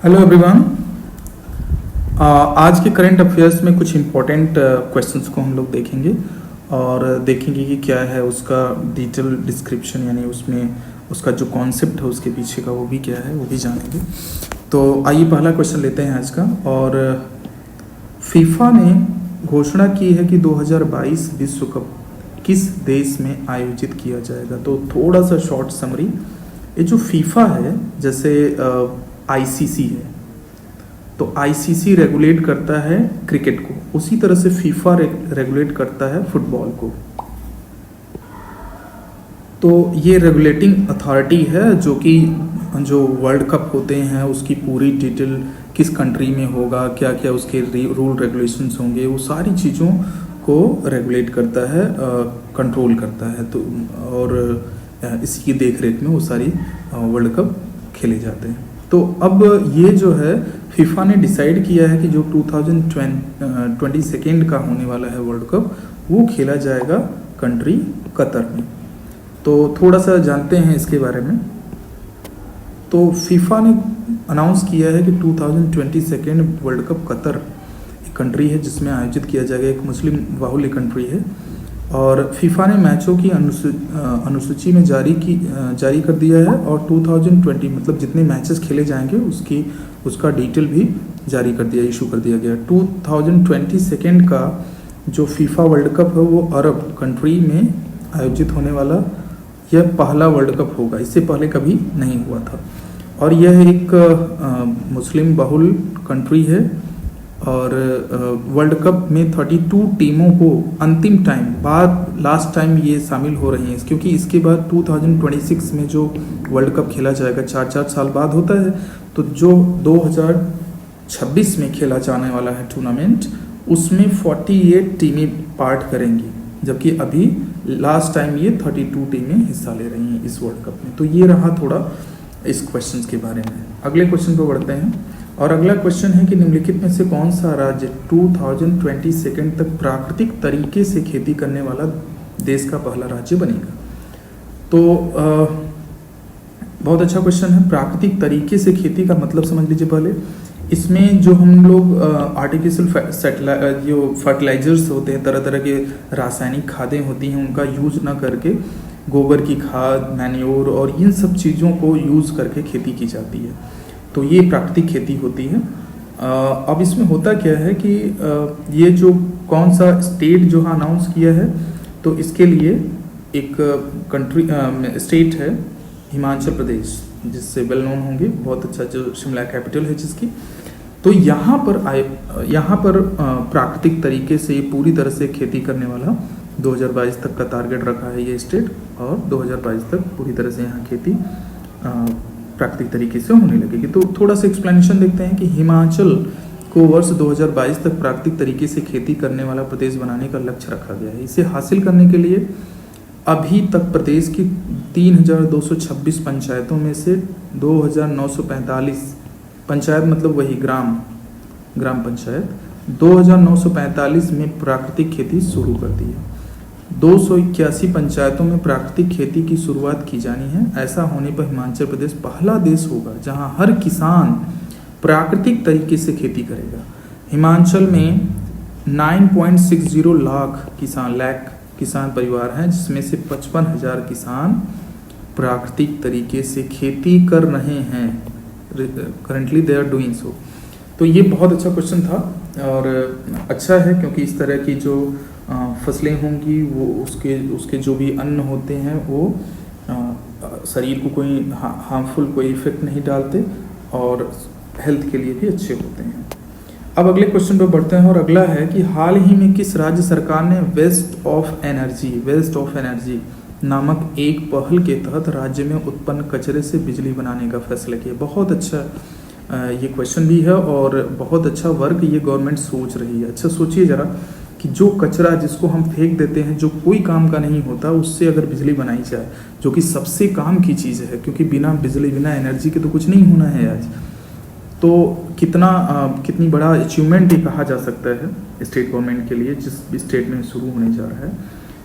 Hello everyone. आज के current affairs में कुछ इम्पोर्टेंट क्वेश्चंस को हम लोग देखेंगे और देखेंगे कि क्या है उसका डिटेल डिस्क्रिप्शन, यानी उसमें उसका जो कॉन्सेप्ट है उसके पीछे का वो भी क्या है वो भी जानेंगे। तो आइए पहला क्वेश्चन लेते हैं आज का। और फीफा ने घोषणा की है कि 2022 विश्व कप किस देश में आयोजित किया जाएगा। तो थोड़ा सा शॉर्ट समरी, ये जो फीफा है जैसे आईसीसी है, तो आईसीसी रेगुलेट करता है क्रिकेट को, उसी तरह से फीफा रेगुलेट करता है फुटबॉल को। तो ये रेगुलेटिंग अथॉरिटी है जो वर्ल्ड कप होते हैं उसकी पूरी डिटेल किस कंट्री में होगा, क्या क्या उसके रूल रेगुलेशंस होंगे, वो सारी चीज़ों को रेगुलेट करता है, कंट्रोल करता है। तो और इसी की देख रेख में वो सारी वर्ल्ड कप खेले जाते हैं। तो अब ये जो है फीफा ने डिसाइड किया है कि जो 2022 का होने वाला है वर्ल्ड कप, वो खेला जाएगा कंट्री कतर में। तो थोड़ा सा जानते हैं इसके बारे में। तो फीफा ने अनाउंस किया है कि 2022 वर्ल्ड कप कतर एक कंट्री है जिसमें आयोजित किया जाएगा। एक मुस्लिम बाहुल्य कंट्री है और फीफा ने मैचों की अनुसूची में जारी कर दिया है और 2020 मतलब जितने मैचेस खेले जाएंगे उसका डिटेल भी जारी कर दिया, इशू कर दिया गया। 2022 का जो फीफा वर्ल्ड कप है वो अरब कंट्री में आयोजित होने वाला यह पहला वर्ल्ड कप होगा, इससे पहले कभी नहीं हुआ था। और यह एक मुस्लिम बहुल कंट्री है और वर्ल्ड कप में 32 टीमों को अंतिम टाइम बाद लास्ट टाइम ये शामिल हो रही हैं, क्योंकि इसके बाद 2026 में जो वर्ल्ड कप खेला जाएगा 4-4 साल बाद होता है। तो जो 2026 में खेला जाने वाला है टूर्नामेंट, उसमें 48 टीमें पार्ट करेंगी, जबकि अभी लास्ट टाइम ये 32 टीमें हिस्सा ले रही हैं इस वर्ल्ड कप में। तो ये रहा थोड़ा इस क्वेश्चन के बारे में। अगले क्वेश्चन पर बढ़ते हैं और अगला क्वेश्चन है कि निम्नलिखित में से कौन सा राज्य 2022 तक प्राकृतिक तरीके से खेती करने वाला देश का पहला राज्य बनेगा। तो बहुत अच्छा क्वेश्चन है। प्राकृतिक तरीके से खेती का मतलब समझ लीजिए पहले। इसमें जो हम लोग आर्टिफिशियल जो फर्टिलाइजर्स होते हैं, तरह तरह के रासायनिक खादें होती हैं, उनका यूज ना करके गोबर की खाद, मैन्योर और इन सब चीज़ों को यूज़ करके खेती की जाती है। तो ये प्राकृतिक खेती होती है। अब इसमें होता क्या है कि ये जो कौन सा स्टेट जो अनाउंस किया है, तो इसके लिए एक स्टेट है हिमाचल प्रदेश, जिससे वेल नोन होंगे, बहुत अच्छा, जो शिमला कैपिटल है जिसकी। तो यहाँ पर प्राकृतिक तरीके से पूरी तरह से खेती करने वाला 2022 तक का टारगेट रखा है ये स्टेट, और 2022 तक पूरी तरह से यहाँ खेती प्राकृतिक तरीके से होने लगेगी। तो थोड़ा सा एक्सप्लेनेशन देखते हैं कि हिमाचल को वर्ष 2022 तक प्राकृतिक तरीके से खेती करने वाला प्रदेश बनाने का लक्ष्य रखा गया है। इसे हासिल करने के लिए अभी तक प्रदेश की 3226 पंचायतों में से 2945 पंचायत, मतलब वही ग्राम पंचायत, 2945 में प्राकृतिक खेती शुरू कर दी है। 281 पंचायतों में प्राकृतिक खेती की शुरुआत की जानी है। ऐसा होने पर हिमाचल प्रदेश पहला देश होगा जहां हर किसान प्राकृतिक तरीके से खेती करेगा। हिमाचल में 9.60 लाख किसान परिवार हैं, जिसमें से 55,000 किसान प्राकृतिक तरीके से खेती कर रहे हैं। Currently they are doing so. तो ये बहुत अच्छा क्वेश्चन था और अच्छा है, क्योंकि इस तरह की जो फसलें होंगी वो उसके जो भी अन्न होते हैं वो शरीर को कोई हार्मफुल कोई इफेक्ट नहीं डालते और हेल्थ के लिए भी अच्छे होते हैं। अब अगले क्वेश्चन पर बढ़ते हैं और अगला है कि हाल ही में किस राज्य सरकार ने वेस्ट ऑफ एनर्जी नामक एक पहल के तहत राज्य में उत्पन्न कचरे से बिजली बनाने का फैसला किया। बहुत अच्छा ये क्वेश्चन भी है और बहुत अच्छा वर्क ये गवर्नमेंट सोच रही है। अच्छा सोचिए जरा कि जो कचरा जिसको हम फेंक देते हैं, जो कोई काम का नहीं होता, उससे अगर बिजली बनाई जाए, जो कि सबसे काम की चीज़ है, क्योंकि बिना बिजली बिना एनर्जी के तो कुछ नहीं होना है आज। तो कितनी बड़ा अचीवमेंट ये कहा जा सकता है स्टेट गवर्नमेंट के लिए, जिस स्टेट में शुरू होने जा रहा है।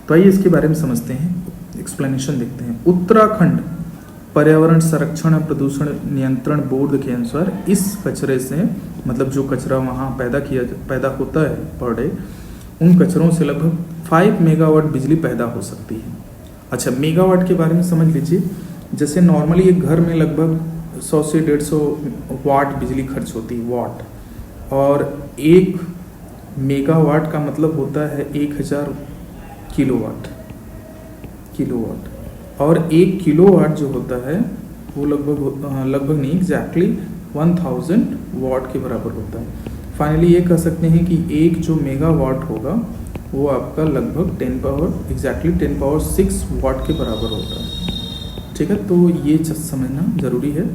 तो आइए इसके बारे में समझते हैं, एक्सप्लेनेशन देखते हैं। उत्तराखंड पर्यावरण संरक्षण और प्रदूषण नियंत्रण बोर्ड के अनुसार इस कचरे से, मतलब जो कचरा वहाँ पैदा होता है पर डे, उन कचरों से लगभग 5 मेगावाट बिजली पैदा हो सकती है। अच्छा, मेगावाट के बारे में समझ लीजिए। जैसे नॉर्मली एक घर में लगभग 100 से 150 वाट बिजली खर्च होती है, वाट, और 1 मेगावाट का मतलब होता है 1000 किलोवाट। और 1 किलोवाट जो होता है वो लगभग नहीं, एग्जैक्टली 1000 वाट के बराबर होता है। फाइनली ये कह सकते हैं कि एक जो मेगावाट होगा वो आपका लगभग 10 पावर 6 वाट के बराबर होता है। ठीक है, तो ये समझना ज़रूरी है।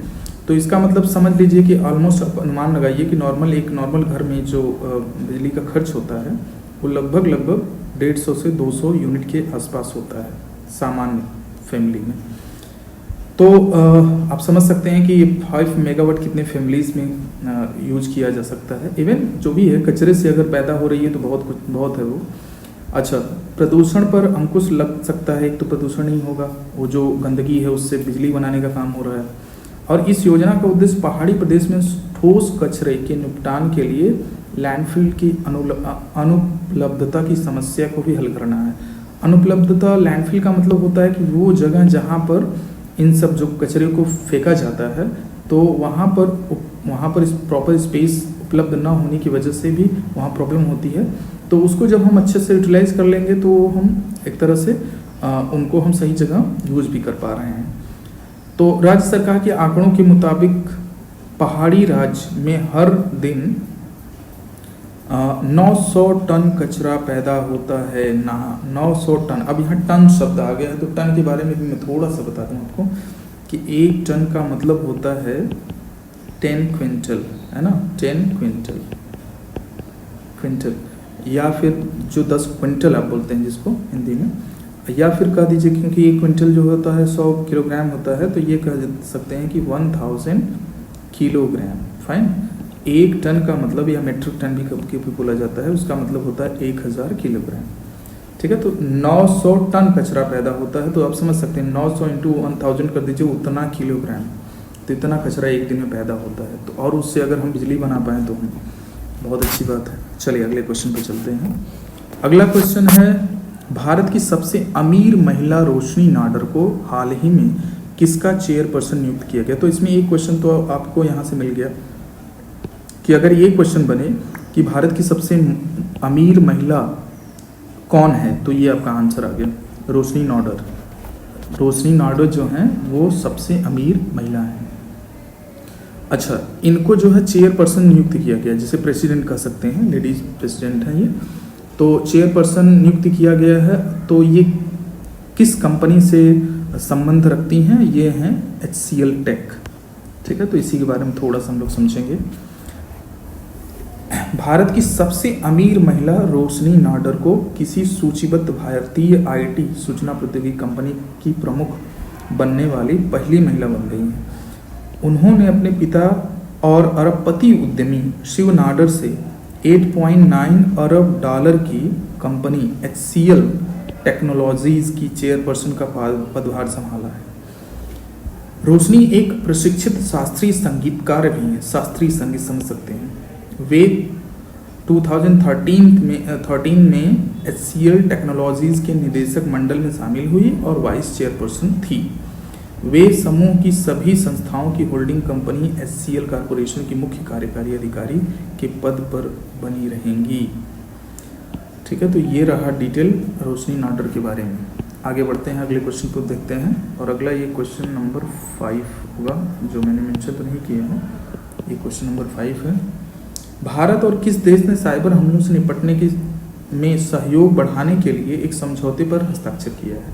तो इसका मतलब समझ लीजिए कि ऑलमोस्ट आप अनुमान लगाइए कि एक नॉर्मल घर में जो बिजली का खर्च होता है वो लगभग 150 से 200 यूनिट के आसपास होता है सामान्य फैमिली में। तो आप समझ सकते हैं कि 5 मेगावाट कितने फैमिलीज़ में यूज किया जा सकता है। इवन जो भी है, कचरे से अगर पैदा हो रही है तो बहुत है वो। अच्छा, प्रदूषण पर अंकुश लग सकता है। एक तो प्रदूषण नहीं होगा, वो जो गंदगी है उससे बिजली बनाने का काम हो रहा है। और इस योजना का उद्देश्य पहाड़ी प्रदेश में ठोस कचरे के निपटान के लिए लैंडफिल की अनुपलब्धता की समस्या को भी हल करना है। अनुपलब्धता, लैंडफिल का मतलब होता है कि वो जगह जहाँ पर इन सब जो कचरे को फेंका जाता है, तो वहाँ पर इस प्रॉपर स्पेस उपलब्ध ना होने की वजह से भी वहाँ प्रॉब्लम होती है। तो उसको जब हम अच्छे से यूटिलाइज कर लेंगे तो हम एक तरह से उनको हम सही जगह यूज भी कर पा रहे हैं। तो राज्य सरकार के आंकड़ों के मुताबिक पहाड़ी राज्य में हर दिन 900 टन कचरा पैदा होता है। 900 टन। अब यहाँ टन शब्द आ गया है, तो टन के बारे में भी मैं थोड़ा सा बता दूँ आपको कि 1 टन का मतलब होता है 10 क्विंटल, है ना, 10 क्विंटल, या फिर जो 10 क्विंटल आप बोलते हैं जिसको हिंदी में, या फिर कह दीजिए क्योंकि 1 क्विंटल जो होता है 100 किलोग्राम होता है, तो ये कह सकते हैं कि 1000 किलोग्राम। फाइन। 1 टन का मतलब, या मेट्रिक टन भी बोला जाता है, उसका मतलब होता है 1000 किलोग्राम। ठीक है, तो 900 टन कचरा पैदा होता है। तो आप समझ सकते हैं 900 इंटू 1000 कर दीजिए, उतना किलोग्राम, तो इतना कचरा एक दिन में पैदा होता है। तो और उससे अगर हम बिजली बना पाएँ तो हम बहुत अच्छी बात है। चलिए अगले क्वेश्चन पे चलते हैं। अगला क्वेश्चन है, भारत की सबसे अमीर महिला रोशनी नाडर को हाल ही में किसका चेयरपर्सन नियुक्त किया गया। तो इसमें एक क्वेश्चन तो आपको यहाँ से मिल गया कि अगर ये क्वेश्चन बने कि भारत की सबसे अमीर महिला कौन है, तो ये आपका आंसर आ गया, रोशनी नाडर। रोशनी नाडर जो हैं वो सबसे अमीर महिला हैं। अच्छा, इनको जो है चेयरपर्सन नियुक्त किया गया, जिसे प्रेसिडेंट कह सकते हैं, लेडीज प्रेसिडेंट हैं ये। तो चेयरपर्सन नियुक्त किया गया है। तो ये किस कंपनी से संबंध रखती हैं? ये हैं HCL टेक। ठीक है, तो इसी के बारे में थोड़ा सा हम लोग समझेंगे। भारत की सबसे अमीर महिला रोशनी नाडर को किसी सूचीबद्ध भारतीय IT सूचना प्रौद्योगिकी कंपनी की प्रमुख बनने वाली पहली महिला बन गई हैं। उन्होंने अपने पिता और अरबपति उद्यमी शिव नाडर से 8.9 अरब डॉलर की कंपनी HCL टेक्नोलॉजीज की चेयरपर्सन का पदभार संभाला है। रोशनी एक प्रशिक्षित शास्त्रीय संगीतकार भी हैं, शास्त्रीय संगीत समझ सकते हैं। वे 2013 में HCL टेक्नोलॉजीज के निदेशक मंडल में शामिल हुई और वाइस चेयरपर्सन थी। वे समूह की सभी संस्थाओं की होल्डिंग कंपनी HCL कॉरपोरेशन की मुख्य कार्यकारी अधिकारी के पद पर बनी रहेंगी। ठीक है, तो ये रहा डिटेल रोशनी नाडर के बारे में। आगे बढ़ते हैं, अगले क्वेश्चन को देखते हैं। और अगला ये क्वेश्चन नंबर 5 होगा, जो मैंने मेंशन तो नहीं किया है। ये क्वेश्चन नंबर 5 है। भारत और किस देश ने साइबर हमलों से निपटने में सहयोग बढ़ाने के लिए एक समझौते पर हस्ताक्षर किया है?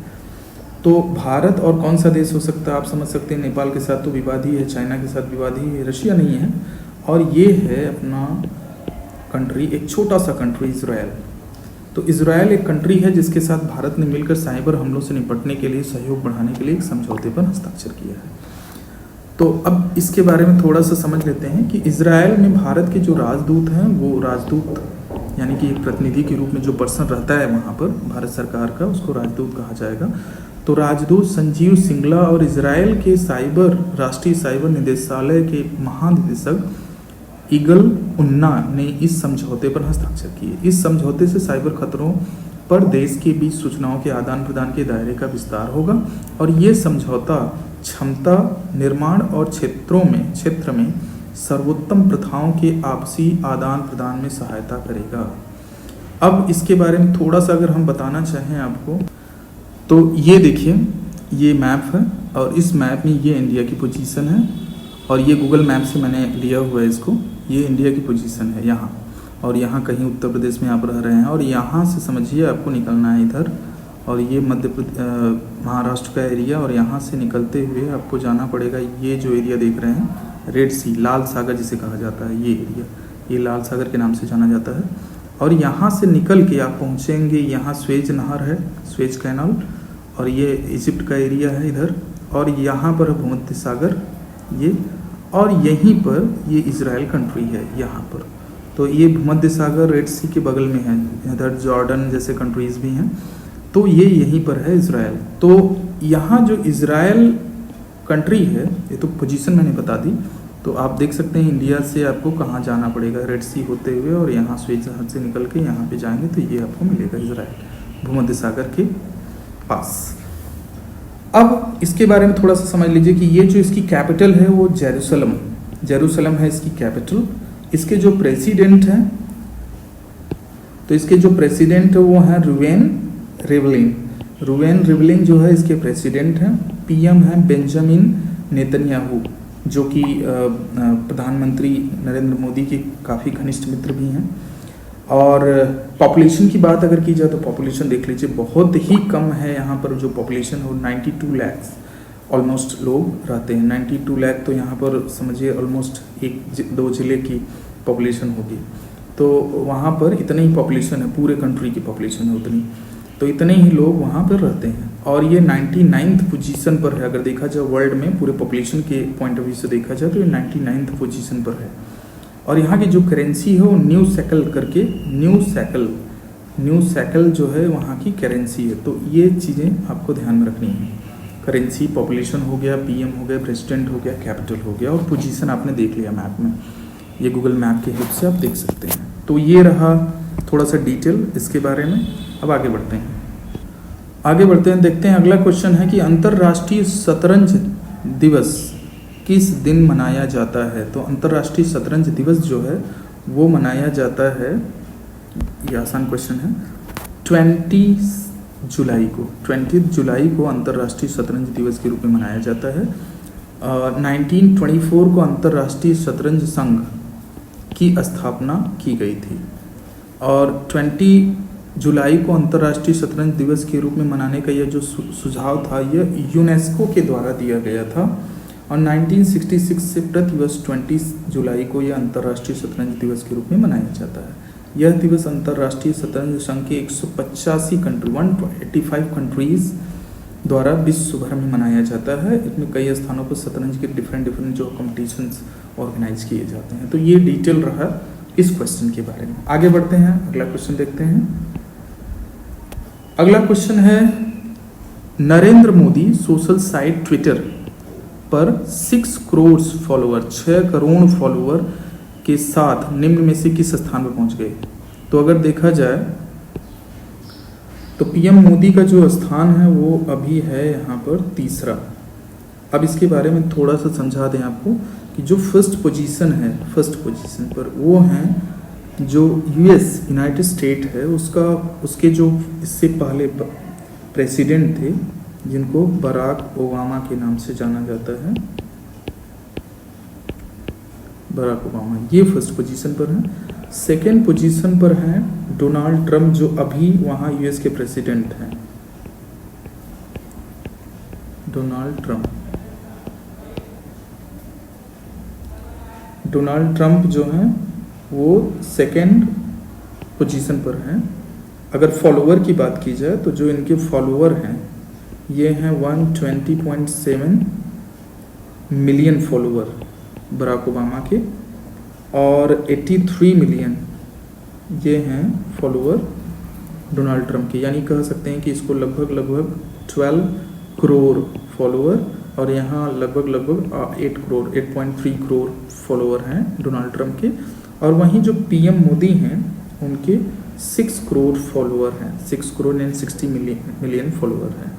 तो भारत और कौन सा देश हो सकता है? आप समझ सकते हैं, नेपाल के साथ तो विवाद ही है, चाइना के साथ विवाद ही है, रशिया नहीं है, और ये है अपना कंट्री, एक छोटा सा कंट्री इजराइल। तो इजराइल एक कंट्री है जिसके साथ भारत ने मिलकर साइबर हमलों से निपटने के लिए सहयोग बढ़ाने के लिए एक समझौते पर हस्ताक्षर किया है। तो अब इसके बारे में थोड़ा सा समझ लेते हैं कि इजराइल में भारत के जो राजदूत हैं, वो राजदूत यानी कि एक प्रतिनिधि के रूप में जो पर्सन रहता है वहाँ पर भारत सरकार का, उसको राजदूत कहा जाएगा। तो तो राजदूत संजीव सिंगला और इजराइल के राष्ट्रीय साइबर निदेशालय के महानिदेशक ईगल उन्ना ने इस समझौते पर हस्ताक्षर किए। इस समझौते से साइबर खतरों पर देश के बीच सूचनाओं के आदान प्रदान के दायरे का विस्तार होगा और ये समझौता क्षमता निर्माण और क्षेत्र में सर्वोत्तम प्रथाओं के आपसी आदान प्रदान में सहायता करेगा। अब इसके बारे में थोड़ा सा अगर हम बताना चाहें आपको, तो ये देखिए, ये मैप है और इस मैप में ये इंडिया की पोजीशन है और ये गूगल मैप से मैंने लिया हुआ है इसको। ये इंडिया की पोजीशन है यहाँ, और यहाँ कहीं उत्तर प्रदेश में आप रह रहे हैं और यहाँ से समझिए आपको निकलना है इधर, और ये महाराष्ट्र का एरिया, और यहाँ से निकलते हुए आपको जाना पड़ेगा। ये जो एरिया देख रहे हैं रेड सी, लाल सागर जिसे कहा जाता है, ये एरिया, ये लाल सागर के नाम से जाना जाता है। और यहाँ से निकल के आप पहुँचेंगे, यहाँ स्वेज नहर है, स्वेज कैनाल, और ये इजिप्ट का एरिया है इधर, और यहाँ पर भूमध्य सागर ये, और यहीं पर ये इजराइल कंट्री है यहाँ पर। तो ये भूमध्य सागर रेड सी के बगल में है, इधर जॉर्डन जैसे कंट्रीज़ भी हैं, तो ये यहीं पर है इजराइल। तो यहाँ जो इजराइल कंट्री है, ये तो पोजीशन मैंने बता दी, तो आप देख सकते हैं इंडिया से आपको कहाँ जाना पड़ेगा, रेड सी होते हुए, और यहाँ स्वेज नहर से निकल के यहाँ पे जाएंगे तो ये आपको मिलेगा इजराइल भूमध्य सागर के पास। अब इसके बारे में थोड़ा सा समझ लीजिए कि ये जो इसकी कैपिटल है वो जेरूसलम है इसकी कैपिटल। इसके जो प्रेसिडेंट हैं, तो इसके जो प्रेसिडेंट है वो हैं रूवेन रिवलिन जो है इसके प्रेसिडेंट हैं। पीएम हैं बेंजामिन नेतन्याहू, जो कि प्रधानमंत्री नरेंद्र मोदी के काफ़ी घनिष्ठ मित्र भी हैं। और पॉपुलेशन की बात अगर की जाए तो पॉपुलेशन देख लीजिए, बहुत ही कम है यहाँ पर जो पॉपुलेशन है, 92 लाख ऑलमोस्ट लोग रहते हैं। 92 लाख तो यहाँ पर समझिए ऑलमोस्ट 1-2 ज़िले की पॉपुलेशन होगी, तो वहाँ पर इतनी ही पॉपुलेशन है, पूरे कंट्री की पॉपुलेशन है उतनी, तो इतने ही लोग वहाँ पर रहते हैं। और ये 99th पोजीशन पर है, अगर देखा जाए वर्ल्ड में पूरे पॉपुलेशन के पॉइंट ऑफ व्यू से देखा जाए तो ये 99th पोजीशन पर है। और यहाँ की जो करेंसी है वो न्यू सैकल करके, न्यू सैकल जो है वहाँ की करेंसी है। तो ये चीज़ें आपको ध्यान में रखनी है, करेंसी, पॉपुलेशन हो गया, पीएम हो गया, प्रेसिडेंट हो गया, कैपिटल हो गया, और पोजीशन आपने देख लिया मैप में, ये गूगल मैप के हेल्प से आप देख सकते हैं। तो ये रहा थोड़ा सा डिटेल इसके बारे में। अब आगे बढ़ते हैं, देखते हैं अगला क्वेश्चन है कि अंतर्राष्ट्रीय शतरंज दिवस किस दिन मनाया जाता है। तो अंतर्राष्ट्रीय शतरंज दिवस जो है वो मनाया जाता है, ये आसान क्वेश्चन है, 20 जुलाई को अंतर्राष्ट्रीय शतरंज दिवस के रूप में मनाया जाता है। 1924 को अंतर्राष्ट्रीय शतरंज संघ की स्थापना की गई थी, और 20 जुलाई को अंतर्राष्ट्रीय शतरंज दिवस के रूप में मनाने का यह जो सुझाव था, यह यूनेस्को के द्वारा दिया गया था। और 1966 से प्रतिवर्ष 20 जुलाई को यह अंतर्राष्ट्रीय शतरंज दिवस के रूप में मनाया जाता है। यह दिवस अंतर्राष्ट्रीय शतरंज संघ के 185 कंट्रीज द्वारा विश्व भर में मनाया जाता है। इसमें कई स्थानों पर शतरंज के डिफरेंट जो कॉम्पिटिशन्स ऑर्गेनाइज किए जाते हैं। तो ये डिटेल रहा इस क्वेश्चन के बारे में। आगे बढ़ते हैं, अगला क्वेश्चन देखते हैं। अगला क्वेश्चन है, Narendra Modi social site Twitter पर 6 करोड़ फॉलोअर के साथ निम्न में से किस स्थान पर पहुंच गए। तो अगर देखा जाए तो पीएम मोदी का जो स्थान है वो अभी है यहाँ पर 3रा। अब इसके बारे में थोड़ा सा समझा दें आपको कि जो फर्स्ट पोजीशन पर वो हैं जो यूएस यूनाइटेड स्टेट है उसके जो इससे पहले प्रेसिडेंट थे, जिनको बराक ओबामा के नाम से जाना जाता है, बराक ओबामा, ये फर्स्ट पोजीशन पर हैं। सेकेंड पोजीशन पर हैं डोनाल्ड ट्रंप, जो अभी वहाँ यूएस के प्रेसिडेंट हैं, डोनाल्ड ट्रंप जो हैं वो सेकेंड पोजीशन पर हैं। अगर फॉलोअर की बात की जाए तो जो इनके फॉलोअर हैं ये हैं 120.7 मिलियन फॉलोअर बराक ओबामा के, और 83 मिलियन ये हैं फॉलोअर डोनाल्ड ट्रंप के। यानी कह सकते हैं कि इसको लगभग 12 करोड़ फॉलोअर, और यहाँ लगभग 8.3 करोड़ फॉलोअर हैं डोनाल्ड ट्रंप के। और वहीं जो पीएम मोदी हैं उनके 6 करोड़ फॉलोअर हैं, 6 करोड़ एंड 60 मिलियन फॉलोअर हैं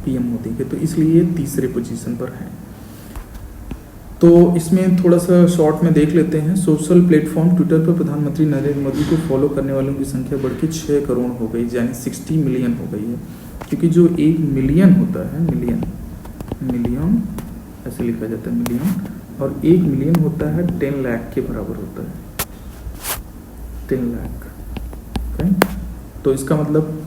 पीएम मोदी के, तो इसलिए तीसरे पोजीशन पर हैं। तो इसमें थोड़ा सा शॉर्ट में देख लेते हैं। सोशल प्लेटफॉर्म ट्विटर पर प्रधानमंत्री नरेंद्र मोदी को फॉलो करने वालों की संख्या बढ़ के 6 करोड़ हो गई, यानी 60 मिलियन हो गई है। क्योंकि जो 1 मिलियन होता है, मिलियन ऐसे लिखा जाता है मिलियन, और 1 मिलियन होता है 10 लाख के बराबर होता है, 10 लाख। तो इसका मतलब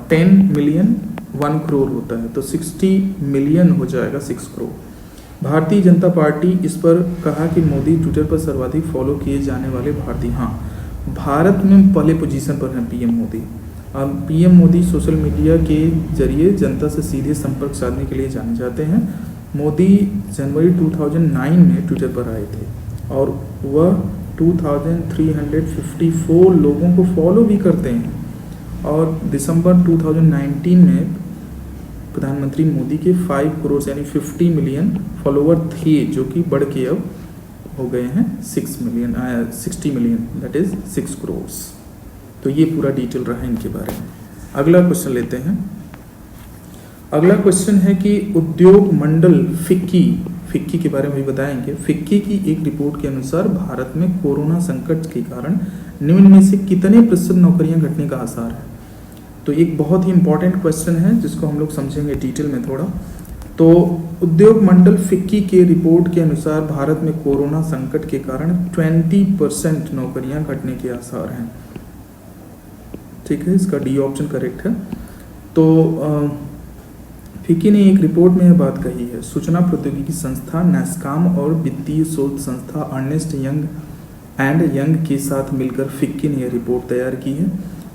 10 मिलियन 1 करोड़ होता है, तो 60 मिलियन हो जाएगा 6 करोड़। भारतीय जनता पार्टी इस पर कहा कि मोदी ट्विटर पर सर्वाधिक फॉलो किए जाने वाले भारतीय, हाँ भारत में पहले पोजीशन पर हैं PM Modi. PM Modi social media के जरिए जनता से सीधे संपर्क साधने के लिए जाने जाते हैं। मोदी जनवरी 2009 में ट्विटर पर आए थे और वह 2354 लोगों को फॉलो भी करते हैं। और दिसंबर 2019 में प्रधानमंत्री मोदी के 5 करोड़ यानी 50 मिलियन फॉलोवर थे, जो कि बढ़ के अब हो गए हैं 60 मिलियन, दैट इज 6 करोड़। तो ये पूरा डिटेल रहा इनके बारे में। अगला क्वेश्चन लेते हैं। अगला क्वेश्चन है कि उद्योग मंडल फिक्की के बारे में भी बताएंगे। फिक्की की एक रिपोर्ट के अनुसार भारत में कोरोना संकट के कारण निम्न में से कितने प्रतिशत नौकरियां घटने का आसार है। तो एक बहुत ही इंपॉर्टेंट क्वेश्चन है जिसको हम लोग समझेंगे डिटेल में थोड़ा। तो उद्योग मंडल फिक्की के रिपोर्ट के अनुसार भारत में कोरोना संकट के कारण 20% नौकरियां घटने के आसार हैं। ठीक है, इसका डी ऑप्शन करेक्ट है। तो फिक्की ने एक रिपोर्ट में यह बात कही है। सूचना प्रौद्योगिकी संस्था नैस्कॉम और वित्तीय शोध संस्था अर्नेस्ट यंग के साथ मिलकर फिक्की ने यह रिपोर्ट तैयार की है।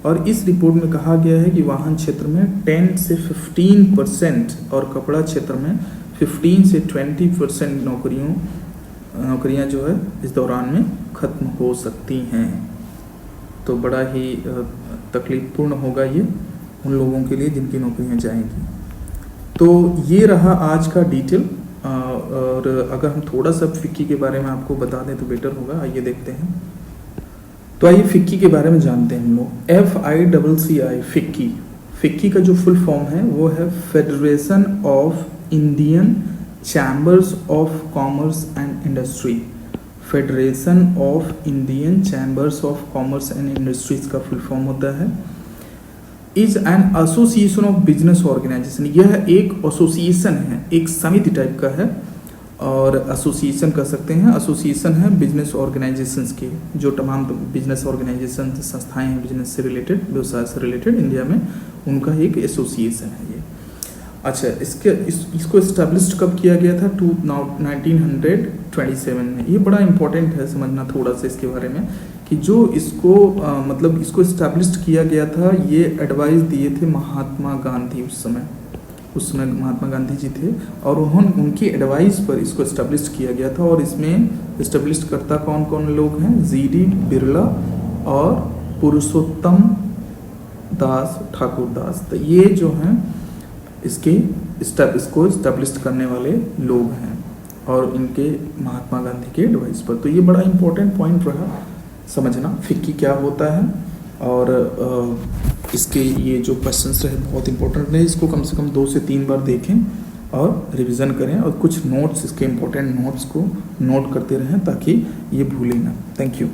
और इस रिपोर्ट में कहा गया है कि वाहन क्षेत्र में 10 से 15% और कपड़ा क्षेत्र में 15 से 20% नौकरियां जो है इस दौरान में खत्म हो सकती हैं। तो बड़ा ही तकलीफपूर्ण होगा ये उन लोगों के लिए जिनकी नौकरियां जाएंगी। तो ये रहा आज का डिटेल। और अगर हम थोड़ा सा फिक्की के बारे में आपको बता दें तो बेटर होगा। आइए देखते हैं। तो आइए फिक्की के बारे में जानते हैं हम लोग। FICCI फिक्की का जो फुल फॉर्म है वो है Federation of Indian Chambers of Commerce and Industry. Federation of Indian Chambers of Commerce and Industries का फुल फॉर्म होता है is an association of business organisation. यह एक एसोसिएशन है, एक समिति टाइप का है और एसोसिएशन कह सकते हैं। एसोसिएशन है बिजनेस ऑर्गेनाइजेशंस के, जो तमाम बिजनेस ऑर्गेनाइजेशन संस्थाएं हैं बिजनेस से रिलेटेड, व्यवसाय से रिलेटेड इंडिया में, उनका एक एसोसिएशन है ये। अच्छा, इसको इस्टेब्लिश्ड कब किया गया था? 1927 में। ये बड़ा इंपॉर्टेंट है समझना थोड़ा सा इसके बारे में कि जो इसको मतलब इसको इस्टेब्लिश्ड किया गया था, ये एडवाइस दिए थे महात्मा गांधी। उस समय महात्मा गांधी जी थे और उनकी एडवाइस पर इसको इस्टेब्लिश किया गया था। और इसमें इस्टेब्लिश करता कौन कौन लोग हैं? GD बिरला और पुरुषोत्तम दास ठाकुर दास। तो ये जो हैं इसको इस्टेब्लिश करने वाले लोग हैं और इनके महात्मा गांधी के एडवाइस पर। तो ये बड़ा इंपॉर्टेंट पॉइंट रहा समझना फिक्की क्या होता है। और इसके ये जो क्वेश्चंस रहे बहुत इंपॉर्टेंट रहे। इसको कम से कम 2 से 3 बार देखें और रिवीजन करें और कुछ नोट्स, इसके इंपॉर्टेंट नोट्स को नोट करते रहें ताकि ये भूलें ना। Thank you.